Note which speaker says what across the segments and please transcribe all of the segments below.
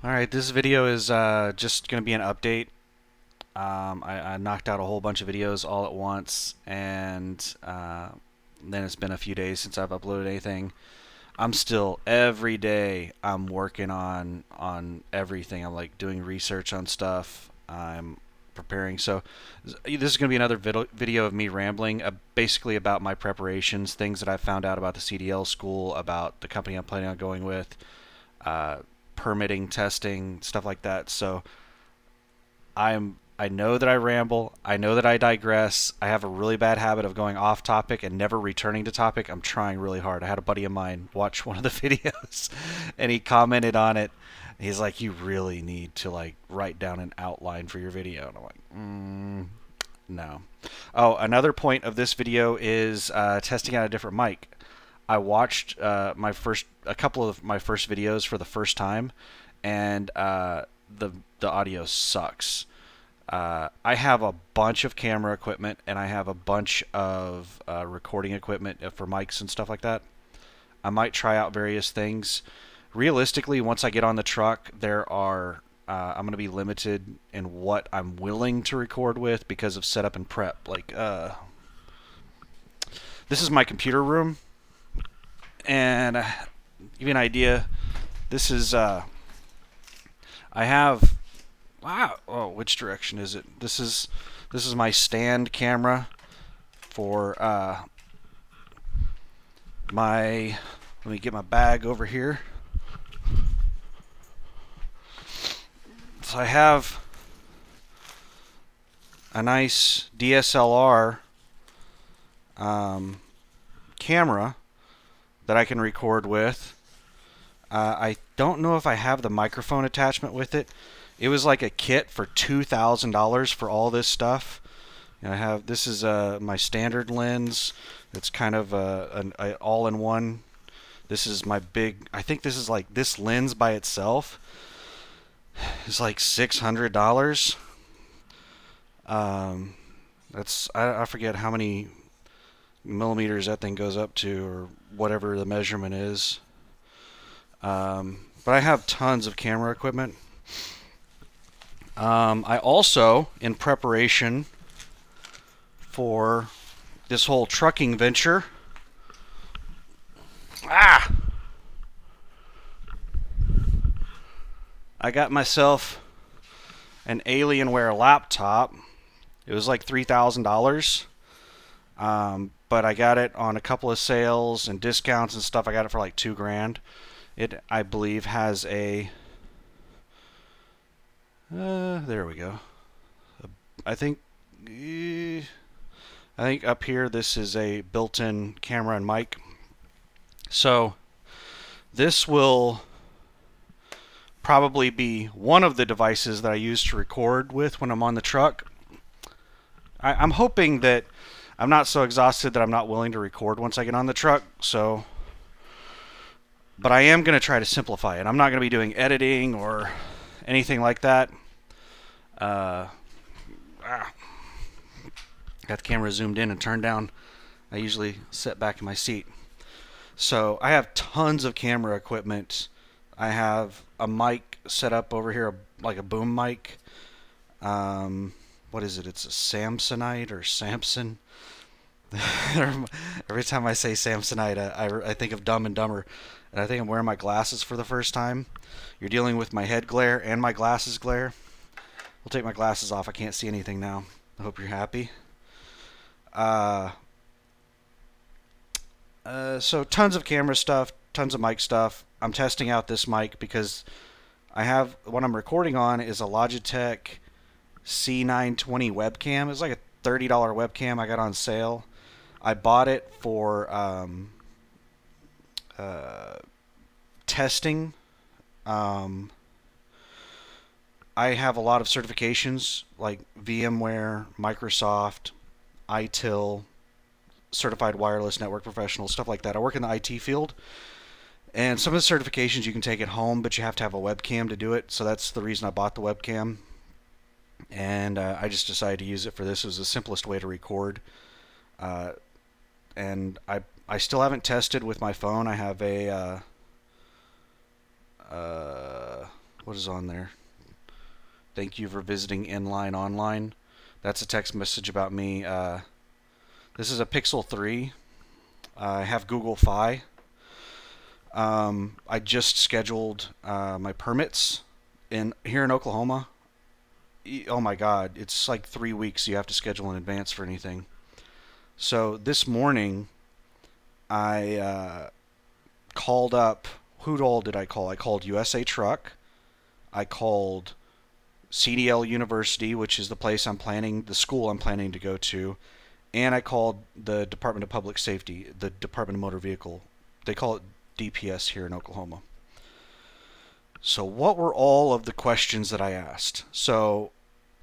Speaker 1: Alright, this video is just going to be an update. I knocked out a whole bunch of videos all at once, and then it's been a few days since I've uploaded anything. I'm still, every day, I'm working on everything. I'm like doing research on stuff. I'm preparing. So this is going to be another video of me rambling, basically about my preparations, things that I found out about the CDL school, about the company I'm planning on going with, uh, permitting, testing, stuff like that. So I know that I ramble. I know that I digress. I have a really bad habit of going off topic and never returning to topic. I'm trying really hard. I had a buddy of mine watch one of the videos and he commented on it. He's like, "You really need to like write down an outline for your video." And I'm like, no. Oh, another point of this video is testing out a different mic. I watched a couple of my first videos for the first time, and the audio sucks. I have a bunch of camera equipment and I have a bunch of recording equipment for mics and stuff like that. I might try out various things. Realistically, once I get on the truck, I'm going to be limited in what I'm willing to record with because of setup and prep. This is my computer room, and give you an idea, this is I have wow. Oh, which direction is it? This is my stand camera for my. Let me get my bag over here. So I have a nice DSLR camera that I can record with. I don't know if I have the microphone attachment with it. It was like a kit for $2,000 for all this stuff. And I have this is my standard lens. It's kind of an all-in-one. This is my big. I think this is like this lens by itself is like $600. Um, I forget how many millimeters that thing goes up to or whatever the measurement is. But I have tons of camera equipment. I also, in preparation for this whole trucking venture, I got myself an Alienware laptop. It was like $3,000, but I got it on a couple of sales and discounts and stuff. I got it for like $2,000. It, I believe, has a. There we go. I think. I think up here this is a built-in camera and mic. So this will probably be one of the devices that I use to record with when I'm on the truck. I'm hoping that I'm not so exhausted that I'm not willing to record once I get on the truck. So, but I am going to try to simplify it. I'm not going to be doing editing or anything like that. Got the camera zoomed in and turned down. I usually sit back in my seat. So I have tons of camera equipment. I have a mic set up over here, like a boom mic. What is it? It's a Samsonite or Samson. Every time I say Samsonite, I think of Dumb and Dumber. And I think I'm wearing my glasses for the first time. You're dealing with my head glare and my glasses glare. We'll take my glasses off. I can't see anything now. I hope you're happy. So tons of camera stuff, tons of mic stuff. I'm testing out this mic because I have what I'm recording on is a Logitech C920 webcam. It's like a $30 webcam I got on sale. I bought it for testing. I have a lot of certifications like VMware, Microsoft, ITIL, Certified Wireless Network Professional, stuff like that. I work in the IT field, and some of the certifications you can take at home, but you have to have a webcam to do it. So that's the reason I bought the webcam, and I just decided to use it for this. It was the simplest way to record, uh, and I still haven't tested with my phone. I have a what is on there? Thank you for visiting Inline Online. That's a text message about me. This is a Pixel 3. I have Google Fi. I just scheduled my permits in here in Oklahoma. Oh my God, it's like 3 weeks you have to schedule in advance for anything. So this morning I called up. Who all did I call? I called USA Truck. I called CDL University, which is the school I'm planning to go to, and I called the Department of Public Safety, the Department of Motor Vehicle. They call it DPS here in Oklahoma. So what were all of the questions that I asked? So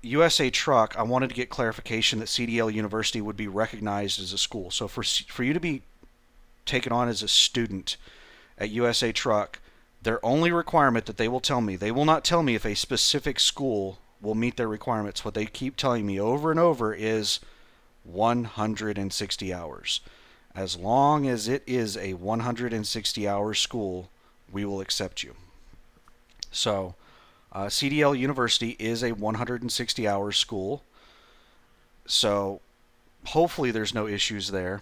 Speaker 1: USA Truck, I wanted to get clarification that CDL University would be recognized as a school. So for you to be taken on as a student at USA Truck, their only requirement that they will tell me, they will not tell me if a specific school will meet their requirements. What they keep telling me over and over is 160 hours. As long as it is a 160-hour school, we will accept you. So, CDL University is a 160-hour school. So, hopefully there's no issues there.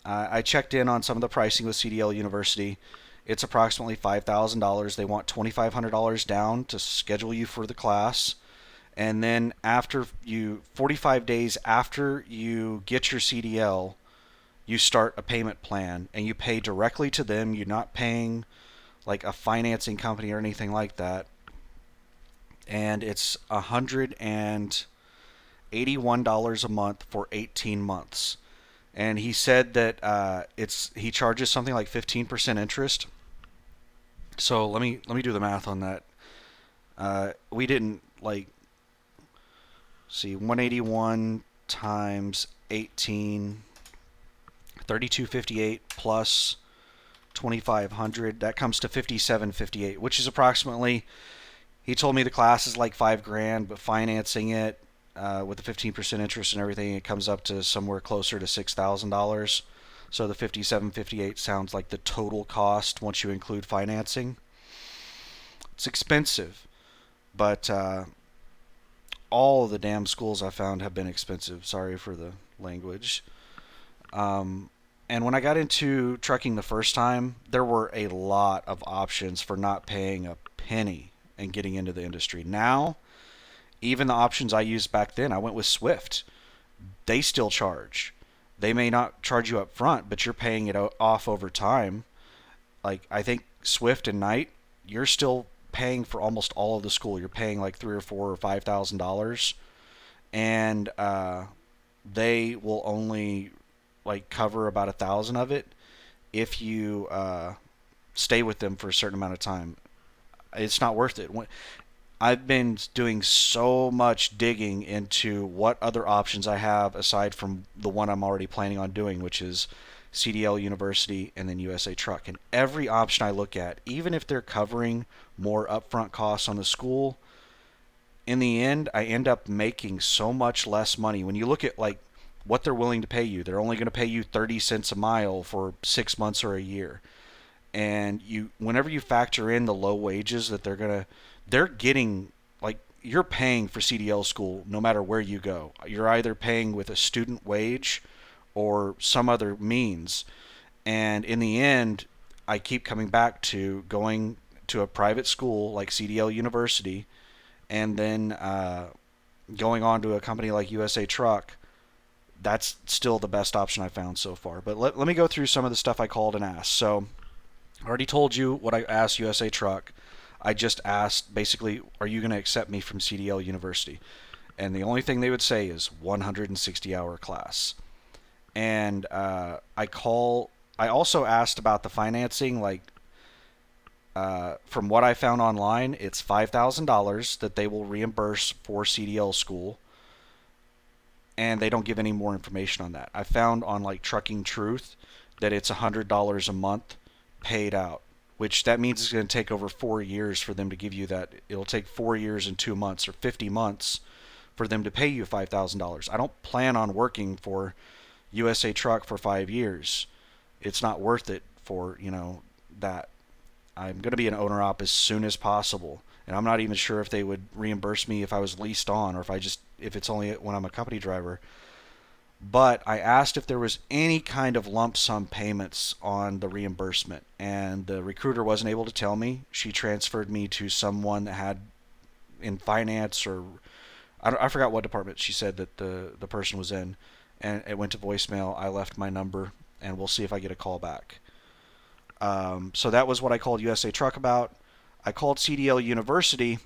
Speaker 1: I checked in on some of the pricing with CDL University. It's approximately $5,000. They want $2,500 down to schedule you for the class. And then 45 days after you get your CDL, you start a payment plan and you pay directly to them. You're not paying like a financing company or anything like that. And it's $181 a month for 18 months. And he said that he charges something like 15% interest. So let me do the math on that. We didn't see 181 times 18, 3258 plus 2500. That comes to 5758, which is approximately. He told me the class is like $5,000, but financing it with the 15% interest and everything, it comes up to somewhere closer to $6,000. So the 5758 sounds like the total cost once you include financing. It's expensive, but all of the damn schools I found have been expensive. Sorry for the language. And when I got into trucking the first time, there were a lot of options for not paying a penny and getting into the industry. Now, even the options I used back then, I went with Swift. They still charge. They may not charge you up front, but you're paying it off over time. Like, I think Swift and Knight, you're still paying for almost all of the school. You're paying like $3,000 or $4,000 or $5,000, and they will only cover about 1,000 of it if you stay with them for a certain amount of time. It's not worth it. I've been doing so much digging into what other options I have aside from the one I'm already planning on doing, which is CDL University and then USA Truck. And every option I look at, even if they're covering more upfront costs on the school, in the end, I end up making so much less money. When you look at what they're willing to pay you, they're only going to pay you 30 cents a mile for 6 months or a year. And whenever you factor in the low wages that they're getting, you're paying for CDL school no matter where you go. You're either paying with a student wage or some other means. And in the end, I keep coming back to going to a private school like CDL University and then going on to a company like USA Truck. That's still the best option I found so far. But let me go through some of the stuff I called and asked. So I already told you what I asked USA Truck. I just asked, basically, are you going to accept me from CDL University? And the only thing they would say is 160-hour class. And I also asked about the financing. From what I found online, it's $5,000 that they will reimburse for CDL school. And they don't give any more information on that. I found on Trucking Truth that it's $100 a month paid out, which that means it's going to take over 4 years for them to give you that. It'll take 4 years and 2 months or 50 months for them to pay you $5,000. I don't plan on working for USA Truck for 5 years. It's not worth it for, that. I'm going to be an owner op as soon as possible. and I'm not even sure if they would reimburse me if I was leased on, or if it's only when I'm a company driver. But I asked if there was any kind of lump sum payments on the reimbursement, and the recruiter wasn't able to tell me. She transferred me to someone that had in finance, or I forgot what department she said that the person was in, and it went to voicemail. I left my number, and we'll see if I get a call back. So that was what I called USA Truck about. I called CDL University,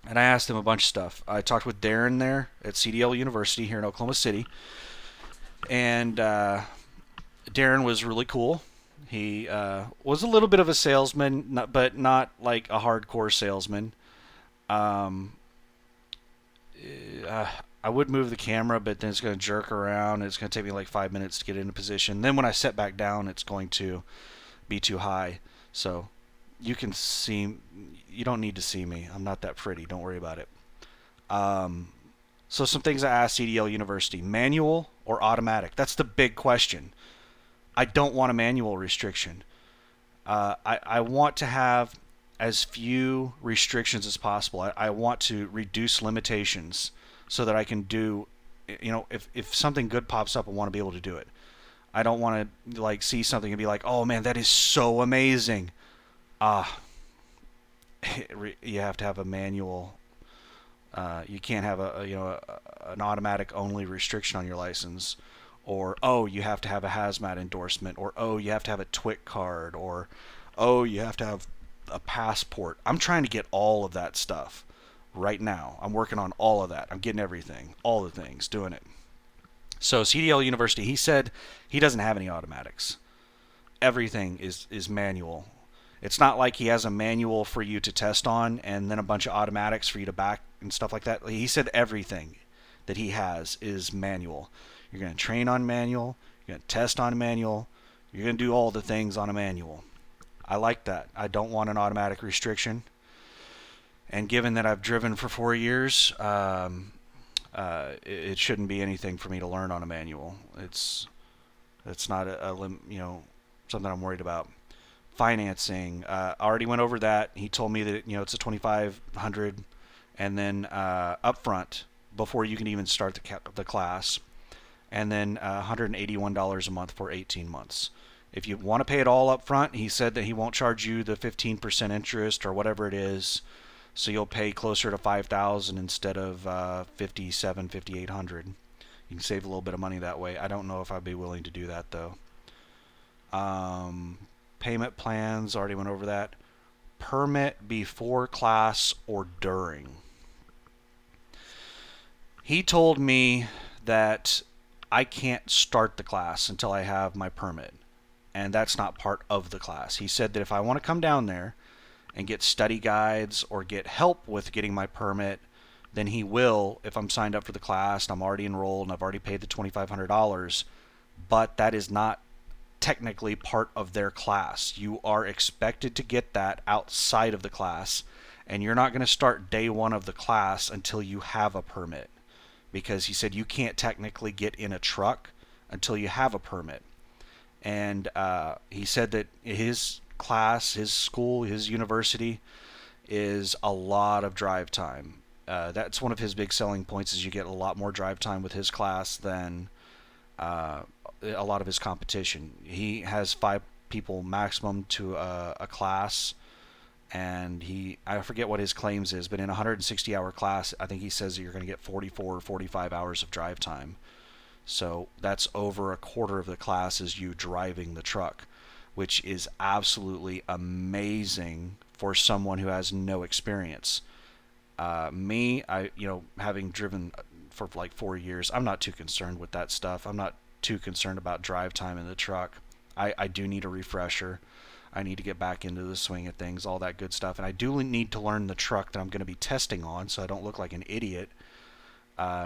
Speaker 1: and I asked them a bunch of stuff. I talked with Darren there at CDL University here in Oklahoma City, and Darren was really cool. He was a little bit of a salesman, but not like a hardcore salesman. Um, I would move the camera, but then it's going to jerk around. And it's going to take me like 5 minutes to get into position. Then when I set back down, it's going to be too high. So you can see. You don't need to see me. I'm not that pretty. Don't worry about it. Um, so some things I asked CDL University: manual or automatic? That's the big question. I don't want a manual restriction. I want to have as few restrictions as possible. I want to reduce limitations so that I can do, if something good pops up, I want to be able to do it. I don't want to like see something and be like, oh man, that is so amazing. Ah, you have to have a manual. You can't have an automatic only restriction on your license, or oh you have to have a hazmat endorsement, or oh you have to have a TWIC card, or oh you have to have a passport. I'm trying to get all of that stuff right now. I'm working on all of that. I'm getting everything, all the things, doing it. So CDL University, he said he doesn't have any automatics. Everything is manual. It's not like he has a manual for you to test on and then a bunch of automatics for you to back and stuff like that. He said everything that he has is manual. You're going to train on manual. You're going to test on manual. You're going to do all the things on a manual. I like that. I don't want an automatic restriction. And given that I've driven for 4 years, it shouldn't be anything for me to learn on a manual. It's not something I'm worried about. Financing, I already went over that. He told me that it's a 2,500, and then upfront before you can even start the class, and then $181 a month for 18 months. If you want to pay it all up front, he said that he won't charge you the 15% interest or whatever it is, so you'll pay closer to 5,000 instead of 57, 5,800. You can save a little bit of money that way. I don't know if I'd be willing to do that though. Payment plans, already went over that. Permit before class or during. He told me that I can't start the class until I have my permit, and that's not part of the class. He said that if I want to come down there and get study guides or get help with getting my permit, then he will if I'm signed up for the class and I'm already enrolled and I've already paid the $2,500. But that is not technically part of their class. You are expected to get that outside of the class, and you're not going to start day one of the class until you have a permit, because he said you can't technically get in a truck until you have a permit. And he said that his class, his school, his university is a lot of drive time. That's one of his big selling points, is you get a lot more drive time with his class than a lot of his competition. He has 5 people maximum to a class, and I forget what his claims is, but in a 160-hour class, I think he says that you're going to get 44 or 45 hours of drive time. So that's over a quarter of the class is you driving the truck, which is absolutely amazing for someone who has no experience. Having driven for like 4 years, I'm not too concerned with that stuff. I'm not too concerned about drive time in the truck. I do need a refresher. I need to get back into the swing of things, all that good stuff. And I do need to learn the truck that I'm going to be testing on so I don't look like an idiot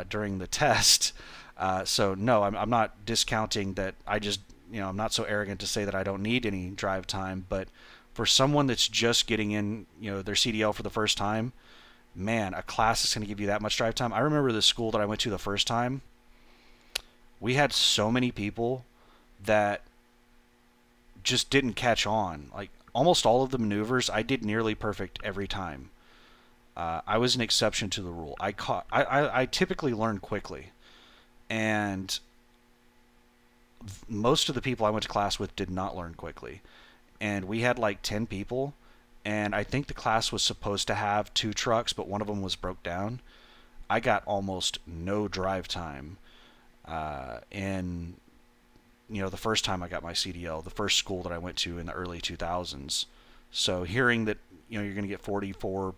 Speaker 1: during the test. So no, I'm not discounting that. I'm not so arrogant to say that I don't need any drive time, but for someone that's just getting in, their CDL for the first time, man, a class is going to give you that much drive time. I remember the school that I went to the first time, we had so many people that just didn't catch on. Like almost all of the maneuvers, I did nearly perfect every time. I was an exception to the rule. I typically learn quickly, and most of the people I went to class with did not learn quickly. And we had like 10 people, and I think the class was supposed to have 2 trucks, but one of them was broke down. I got almost no drive time in the first time I got my CDL, the first school that I went to in the early 2000s. So hearing that you're going to get 44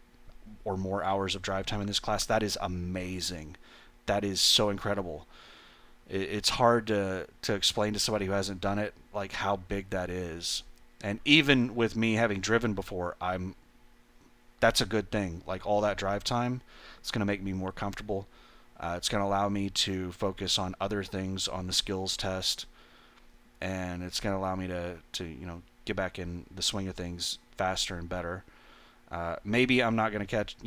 Speaker 1: or more hours of drive time in this class, that is amazing. That is so incredible. It's hard to explain to somebody who hasn't done it like how big that is. And even with me having driven before, that's a good thing. Like all that drive time, it's going to make me more comfortable. It's going to allow me to focus on other things on the skills test, and it's going to allow me to get back in the swing of things faster and better. Maybe I'm not going to catch,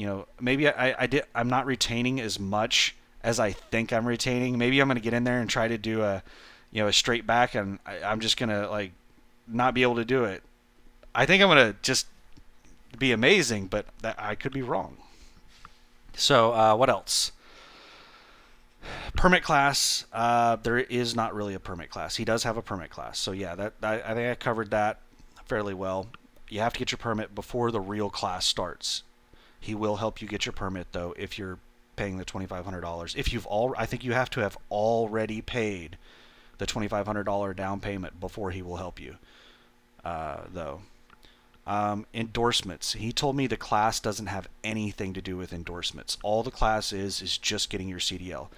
Speaker 1: maybe I'm not retaining as much as I think I'm retaining. Maybe I'm going to get in there and try to do a straight back, and I'm just going to like not be able to do it. I think I'm going to just be amazing, but I could be wrong. So what else? Permit class. There is not really a permit class. He does have a permit class. So yeah, I think I covered that fairly well. You have to get your permit before the real class starts. He will help you get your permit though if you're paying the $2,500. I think you have to have already paid the $2,500 down payment before he will help you. Though. Endorsements. He told me the class doesn't have anything to do with endorsements. All the class is just getting your CDL.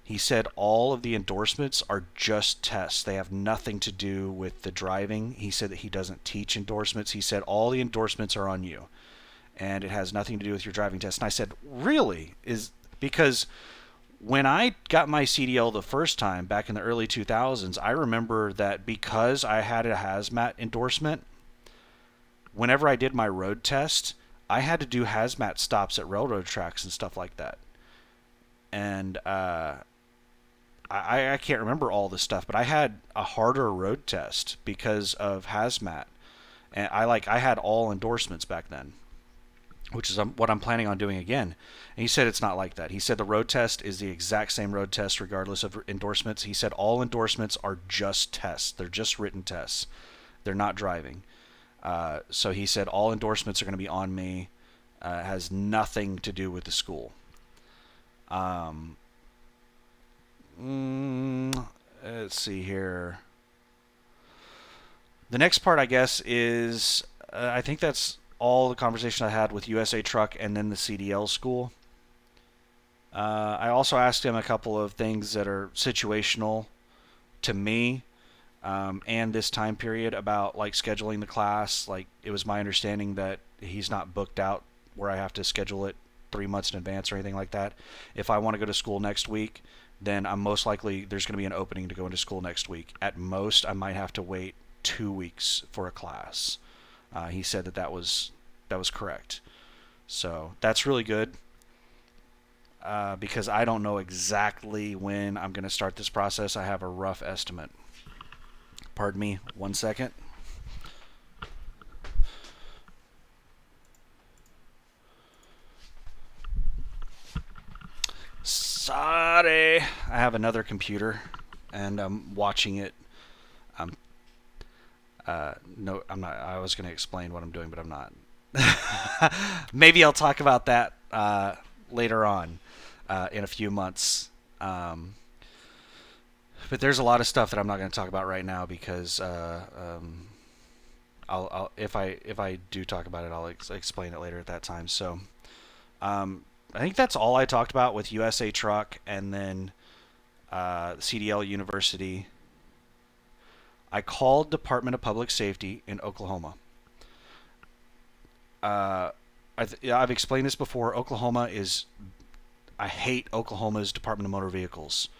Speaker 1: He said all of the endorsements are just tests. They have nothing to do with the driving. He said that he doesn't teach endorsements. He said all the endorsements are on you, and it has nothing to do with your driving test. And I said, really? Because when I got my CDL the first time back in the early 2000s, I remember that because I had a hazmat endorsement, whenever I did my road test, I had to do hazmat stops at railroad tracks and stuff like that. And I can't remember all this stuff, but I had a harder road test because of hazmat. And I had all endorsements back then, which is what I'm planning on doing again. And he said it's not like that. He said the road test is the exact same road test regardless of endorsements. He said all endorsements are just tests. They're just written tests. They're not driving. So he said all endorsements are going to be on me. It has nothing to do with the school. Let's see here. The next part, I guess, is I think that's all the conversation I had with USA Truck and then the CDL school. I also asked him a couple of things that are situational to me. And this time period about like scheduling the class. Like it was my understanding that he's not booked out where I have to schedule it 3 months in advance or anything like that. If I want to go to school next week, then I'm most likely there's going to be an opening to go into school next week. At most, I might have to wait 2 weeks for a class. He said that was correct. So that's really good because I don't know exactly when I'm going to start this process. I have a rough estimate. Pardon me, 1 second. Sorry. I have another computer, and I'm watching it. No, I'm not. I was going to explain what I'm doing, but I'm not. Maybe I'll talk about that later on in a few months. But there's a lot of stuff that I'm not going to talk about right now because I'll if I do talk about it, I'll explain it later at that time. So I think that's all I talked about with USA Truck and then CDL University. I called Department of Public Safety in Oklahoma. I've explained this before. I hate Oklahoma's Department of Motor Vehicles.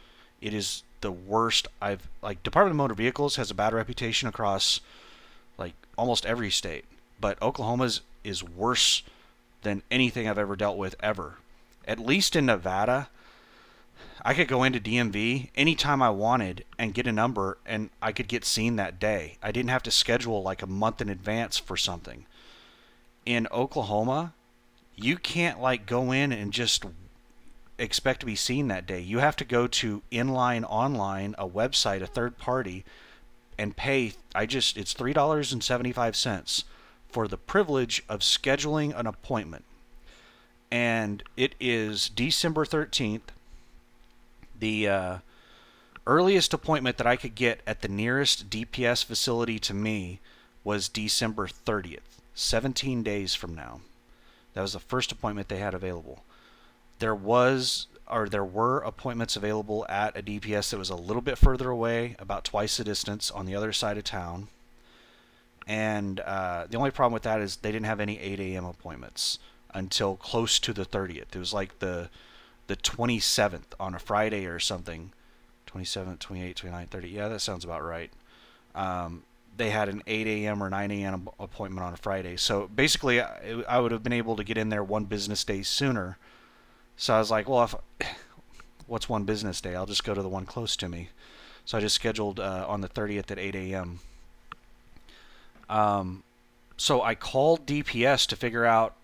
Speaker 1: It is the worst. Department of Motor Vehicles has a bad reputation across like almost every state, but Oklahoma's is worse than anything I've ever dealt with ever. At least in Nevada, I could go into DMV anytime I wanted and get a number, and I could get seen that day. I didn't have to schedule like a month in advance for something. In Oklahoma, you can't like go in and just expect to be seen that day. You have to go to Inline Online, a website, a third party, and pay. It's $3.75 for the privilege of scheduling an appointment. And it is December 13th. The earliest appointment that I could get at the nearest DPS facility to me was December 30th, 17 days from now. That was the first appointment they had available. There were appointments available at a DPS that was a little bit further away, about twice the distance on the other side of town. And the only problem with that is they didn't have any 8 a.m. appointments until close to the 30th. It was like the 27th on a Friday or something. 27th, 28th, 29th, 30th. Yeah, that sounds about right. They had an 8 a.m. or 9 a.m. appointment on a Friday. So basically, I would have been able to get in there one business day sooner. So I was like, well, what's one business day? I'll just go to the one close to me. So I just scheduled on the 30th at 8 a.m. So I called DPS to figure out,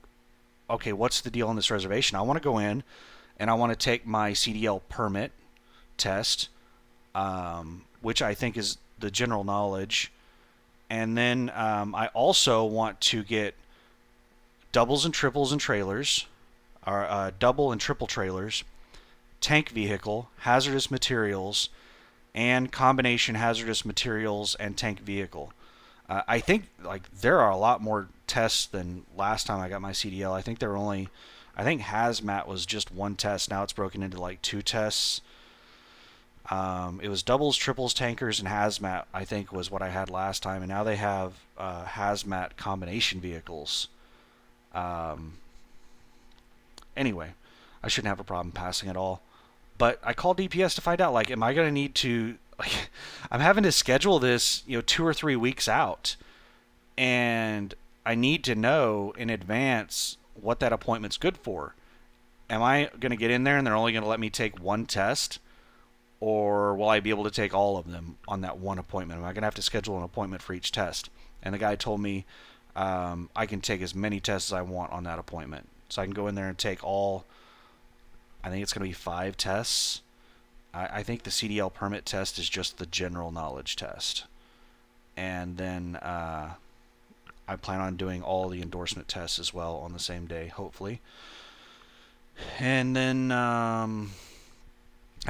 Speaker 1: okay, what's the deal on this reservation? I want to go in and I want to take my CDL permit test, which I think is the general knowledge. And then I also want to get doubles and triples and trailers, or double and triple trailers, tank vehicle, hazardous materials, and combination hazardous materials and tank vehicle. I think like there are a lot more tests than last time I got my CDL. I think hazmat was just one test. Now it's broken into like two tests. It was doubles, triples, tankers, and hazmat, I think, was what I had last time. And now they have hazmat combination vehicles. Anyway, I shouldn't have a problem passing at all. But I called DPS to find out, like, am I going to need to, like, I'm having to schedule this, 2 or 3 weeks out. And I need to know in advance what that appointment's good for. Am I going to get in there and they're only going to let me take one test? Or will I be able to take all of them on that one appointment? Am I going to have to schedule an appointment for each test? And the guy told me I can take as many tests as I want on that appointment. So I can go in there and take all, I think it's going to be 5 tests. I think the CDL permit test is just the general knowledge test. And then I plan on doing all the endorsement tests as well on the same day, hopefully. And then I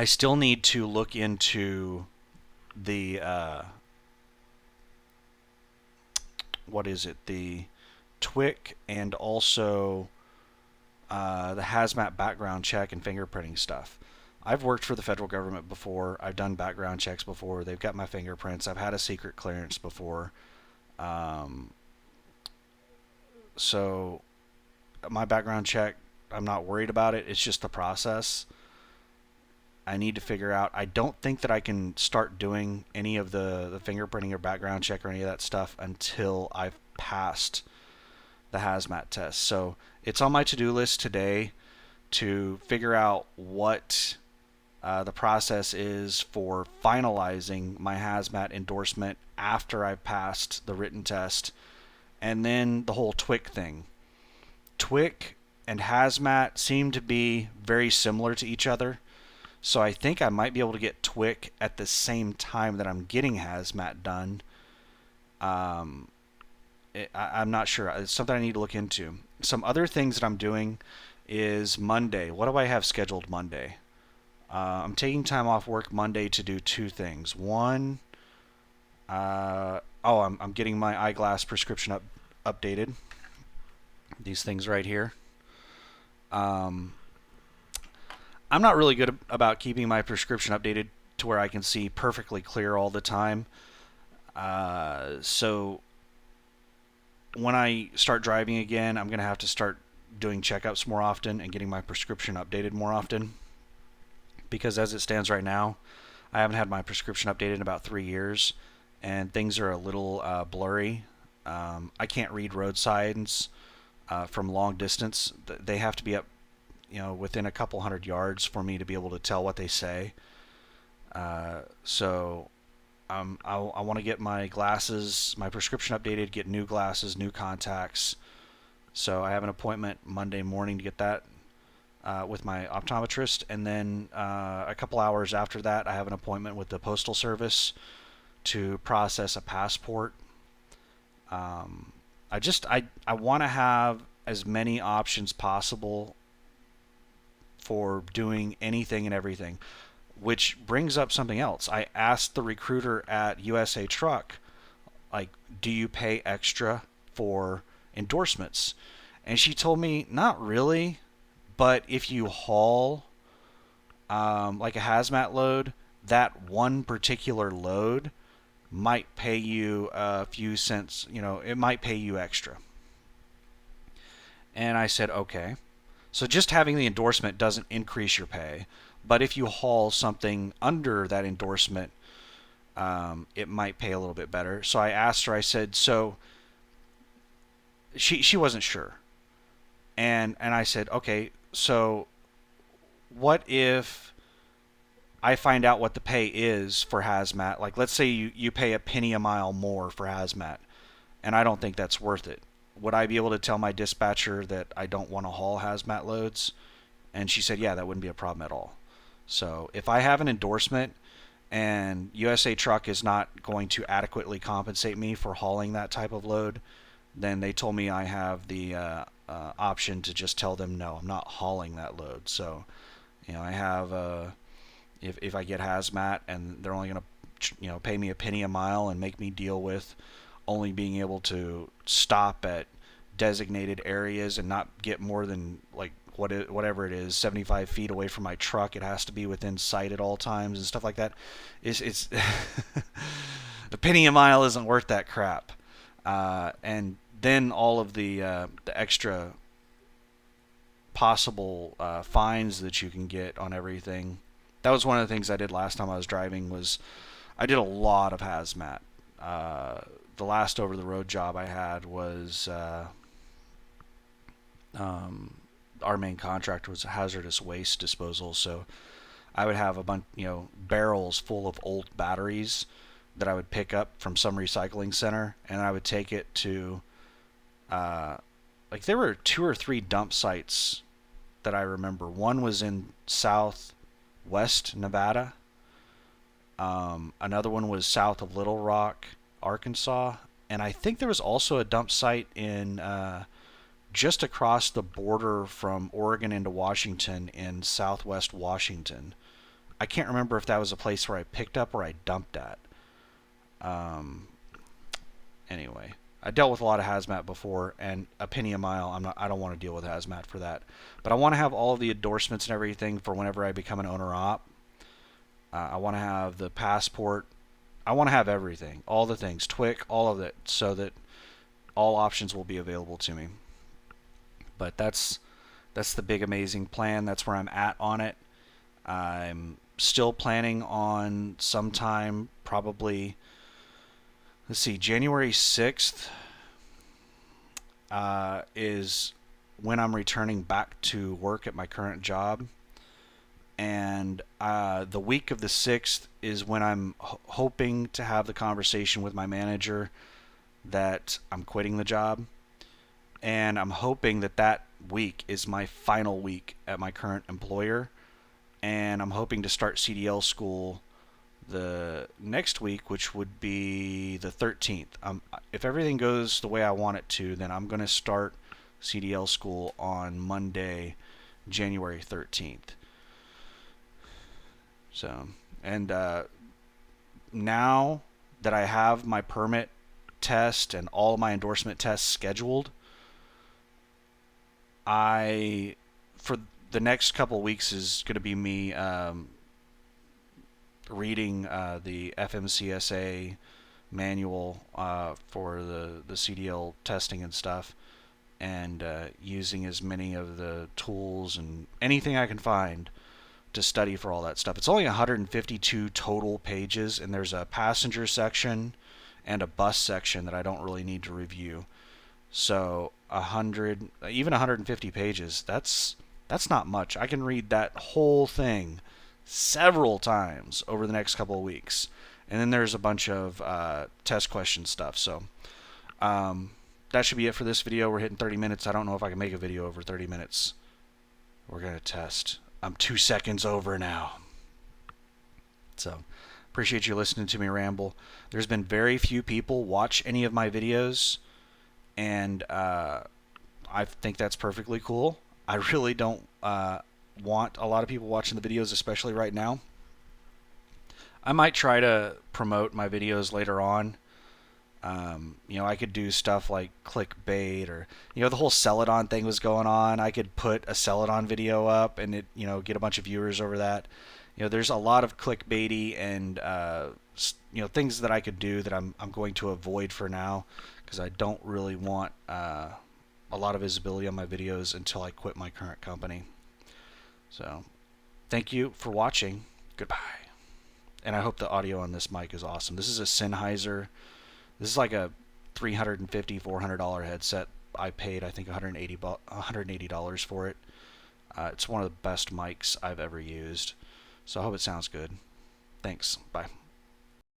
Speaker 1: still need to look into the what is it? The TWIC and also the hazmat background check and fingerprinting stuff. I've worked for the federal government before. I've done background checks before. They've got my fingerprints. I've had a secret clearance before. So my background check, I'm not worried about it. It's just the process. I need to figure out. I don't think that I can start doing any of the fingerprinting or background check or any of that stuff until I've passed the hazmat test. So it's on my to-do list today to figure out what the process is for finalizing my hazmat endorsement after I've passed the written test, and then the whole TWIC thing. TWIC and hazmat seem to be very similar to each other. So I think I might be able to get TWIC at the same time that I'm getting hazmat done. I'm not sure. It's something I need to look into. Some other things that I'm doing is Monday. What do I have scheduled Monday? I'm taking time off work Monday to do 2 things. One, I'm getting my eyeglass prescription updated. These things right here. I'm not really good about keeping my prescription updated to where I can see perfectly clear all the time. So when I start driving again, I'm going to have to start doing checkups more often and getting my prescription updated more often. Because as it stands right now, I haven't had my prescription updated in about 3 years, and things are a little blurry. I can't read road signs from long distance. They have to be up, within a couple hundred yards for me to be able to tell what they say. So I want to get my glasses, my prescription updated, get new glasses, new contacts, So I have an appointment Monday morning to get that with my optometrist, and then a couple hours after that, I have an appointment with the Postal Service to process a passport. Um, I want to have as many options possible for doing anything and everything, which brings up something else. I asked the recruiter at USA Truck, like, do you pay extra for endorsements? And she told me, not really, but if you haul like a hazmat load, that one particular load might pay you a few cents, it might pay you extra. And I said, okay. So just having the endorsement doesn't increase your pay, but if you haul something under that endorsement, it might pay a little bit better. So I asked her, I said, so she wasn't sure. And I said, okay, so what if I find out what the pay is for hazmat? Like, let's say you pay a penny a mile more for hazmat, and I don't think that's worth it. Would I be able to tell my dispatcher that I don't want to haul hazmat loads? And she said, yeah, that wouldn't be a problem at all. So if I have an endorsement and USA Truck is not going to adequately compensate me for hauling that type of load, then they told me I have the option to just tell them no, I'm not hauling that load. So, I have if I get hazmat and they're only going to pay me a penny a mile and make me deal with only being able to stop at designated areas and not get more than like whatever it is, 75 feet away from my truck. It has to be within sight at all times and stuff like that. It's the penny a mile isn't worth that crap. And then all of the extra possible fines that you can get on everything. That was one of the things I did last time I was driving. Was I did a lot of hazmat. The last over the road job I had was our main contractor was hazardous waste disposal. So I would have a bunch, barrels full of old batteries that I would pick up from some recycling center, and I would take it to like there were 2 or 3 dump sites that I remember. One was in southwest Nevada. Another one was south of Little Rock, Arkansas, and I think there was also a dump site in just across the border from Oregon into Washington in southwest Washington. I can't remember if that was a place where I picked up or I dumped at. Um, anyway, I dealt with a lot of hazmat before, and a penny a mile. I don't want to deal with hazmat for that. But I want to have all of the endorsements and everything for whenever I become an owner op. I want to have the passport. I want to have everything, all the things, TWIC, all of it, so that all options will be available to me. But that's the big amazing plan. That's where I'm at on it. I'm still planning on sometime, probably, let's see, January 6th is when I'm returning back to work at my current job. And the week of the 6th is when I'm hoping to have the conversation with my manager that I'm quitting the job. And I'm hoping that that week is my final week at my current employer. And I'm hoping to start CDL school the next week, which would be the 13th. If everything goes the way I want it to, then I'm going to start CDL school on Monday, January 13th. So, and now that I have my permit test and all of my endorsement tests scheduled, for the next couple of weeks is going to be me reading the FMCSA manual for the CDL testing and stuff, and using as many of the tools and anything I can find to study for all that stuff. It's only 152 total pages, and there's a passenger section and a bus section that I don't really need to review. So 100, even 150 pages, that's not much. I can read that whole thing several times over the next couple of weeks. And then there's a bunch of test question stuff. So that should be it for this video. We're hitting 30 minutes. I don't know if I can make a video over 30 minutes. We're going to test. I'm 2 seconds over now. So, appreciate you listening to me ramble. There's been very few people watch any of my videos, and I think that's perfectly cool. I really don't want a lot of people watching the videos, especially right now. I might try to promote my videos later on. I could do stuff like clickbait, or the whole Celadon thing was going on. I could put a Celadon video up and it get a bunch of viewers over that. There's a lot of clickbaity and things that I could do that I'm going to avoid for now, because I don't really want a lot of visibility on my videos until I quit my current company. So, thank you for watching. Goodbye. And I hope the audio on this mic is awesome. This is a Sennheiser. This is like a $350, $400 headset. I paid, I think, $180 for it. It's one of the best mics I've ever used. So I hope it sounds good. Thanks. Bye.